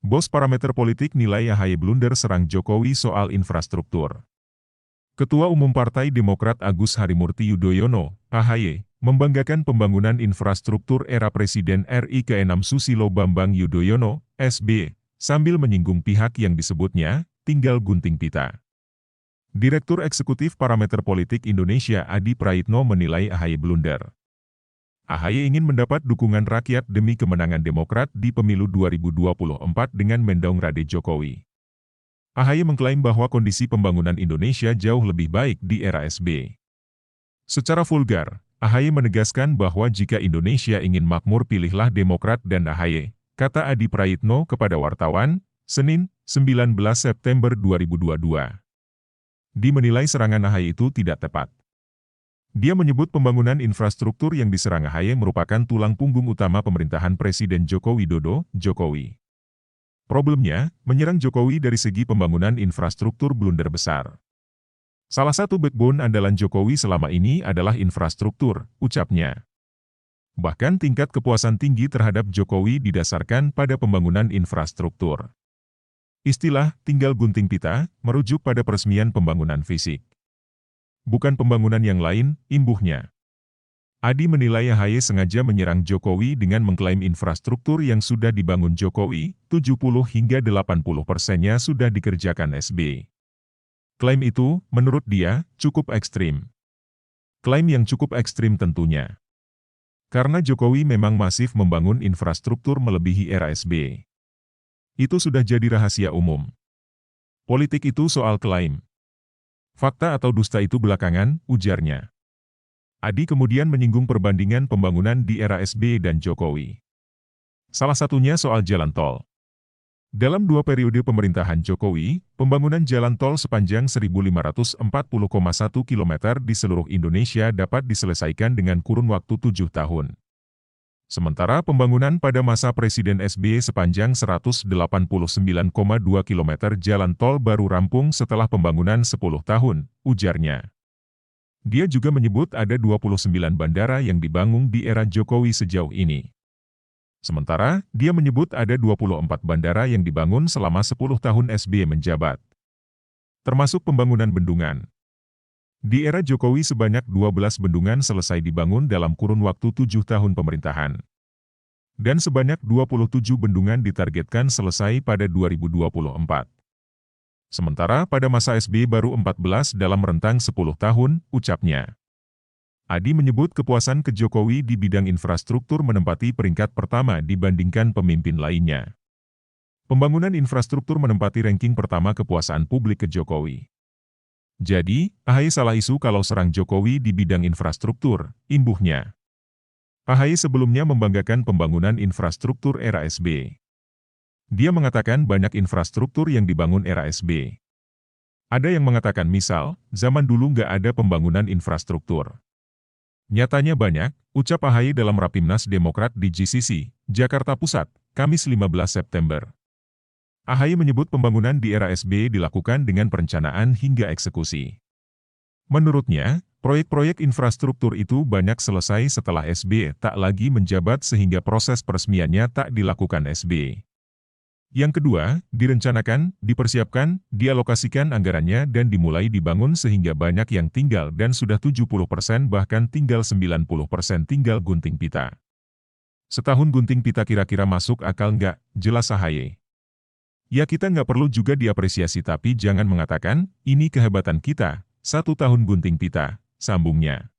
Bos parameter politik nilai AHY blunder serang Jokowi soal infrastruktur. Ketua Umum Partai Demokrat Agus Harimurti Yudhoyono, AHY, membanggakan pembangunan infrastruktur era Presiden RI ke-6 Susilo Bambang Yudhoyono, SB, sambil menyinggung pihak yang disebutnya, tinggal gunting pita. Direktur Eksekutif Parameter Politik Indonesia Adi Praitno menilai AHY blunder. AHY ingin mendapat dukungan rakyat demi kemenangan Demokrat di pemilu 2024 dengan mendongkrade Jokowi. AHY mengklaim bahwa kondisi pembangunan Indonesia jauh lebih baik di era SB. Secara vulgar, AHY menegaskan bahwa jika Indonesia ingin makmur pilihlah Demokrat dan AHY, kata Adi Praitno kepada wartawan, Senin, 19 September 2022. Dia menilai serangan AHY itu tidak tepat. Dia menyebut pembangunan infrastruktur yang diserang AHY merupakan tulang punggung utama pemerintahan Presiden Joko Widodo, Jokowi. Problemnya, menyerang Jokowi dari segi pembangunan infrastruktur blunder besar. Salah satu backbone andalan Jokowi selama ini adalah infrastruktur, ucapnya. Bahkan tingkat kepuasan tinggi terhadap Jokowi didasarkan pada pembangunan infrastruktur. Istilah "tinggal gunting pita" merujuk pada peresmian pembangunan fisik. Bukan pembangunan yang lain, imbuhnya. Adi menilai AHY sengaja menyerang Jokowi dengan mengklaim infrastruktur yang sudah dibangun Jokowi, 70 hingga 80%-nya sudah dikerjakan SB. Klaim itu, menurut dia, cukup ekstrim. Klaim yang cukup ekstrim tentunya. Karena Jokowi memang masif membangun infrastruktur melebihi era SB. Itu sudah jadi rahasia umum. Politik itu soal klaim. Fakta atau dusta itu belakangan, ujarnya. Adi kemudian menyinggung perbandingan pembangunan di era SB dan Jokowi. Salah satunya soal jalan tol. Dalam 2 periode pemerintahan Jokowi, pembangunan jalan tol sepanjang 1.540,1 km di seluruh Indonesia dapat diselesaikan dengan kurun waktu 7 tahun. Sementara pembangunan pada masa Presiden SBY sepanjang 189,2 km jalan tol baru rampung setelah pembangunan 10 tahun, ujarnya. Dia juga menyebut ada 29 bandara yang dibangun di era Jokowi sejauh ini. Sementara, dia menyebut ada 24 bandara yang dibangun selama 10 tahun SBY menjabat. Termasuk pembangunan bendungan. Di era Jokowi sebanyak 12 bendungan selesai dibangun dalam kurun waktu 7 tahun pemerintahan. Dan sebanyak 27 bendungan ditargetkan selesai pada 2024. Sementara pada masa SBY baru 14 dalam rentang 10 tahun, ucapnya. Adi menyebut kepuasan ke Jokowi di bidang infrastruktur menempati peringkat pertama dibandingkan pemimpin lainnya. Pembangunan infrastruktur menempati ranking pertama kepuasan publik ke Jokowi. Jadi, AHY salah isu kalau serang Jokowi di bidang infrastruktur, imbuhnya. AHY sebelumnya membanggakan pembangunan infrastruktur era SB. Dia mengatakan banyak infrastruktur yang dibangun era SB. Ada yang mengatakan misal, zaman dulu nggak ada pembangunan infrastruktur. Nyatanya banyak, ucap AHY dalam Rapimnas Demokrat di GCC, Jakarta Pusat, Kamis 15 September. AHY menyebut pembangunan di era SBY dilakukan dengan perencanaan hingga eksekusi. Menurutnya, proyek-proyek infrastruktur itu banyak selesai setelah SBY tak lagi menjabat sehingga proses peresmiannya tak dilakukan SBY. Yang kedua, direncanakan, dipersiapkan, dialokasikan anggarannya dan dimulai dibangun sehingga banyak yang tinggal dan sudah 70% bahkan tinggal 90% tinggal gunting pita. Setahun gunting pita kira-kira masuk akal nggak? Jelas AHY. Ya kita nggak perlu juga diapresiasi tapi jangan mengatakan, ini kehebatan kita, 1 tahun gunting pita, sambungnya.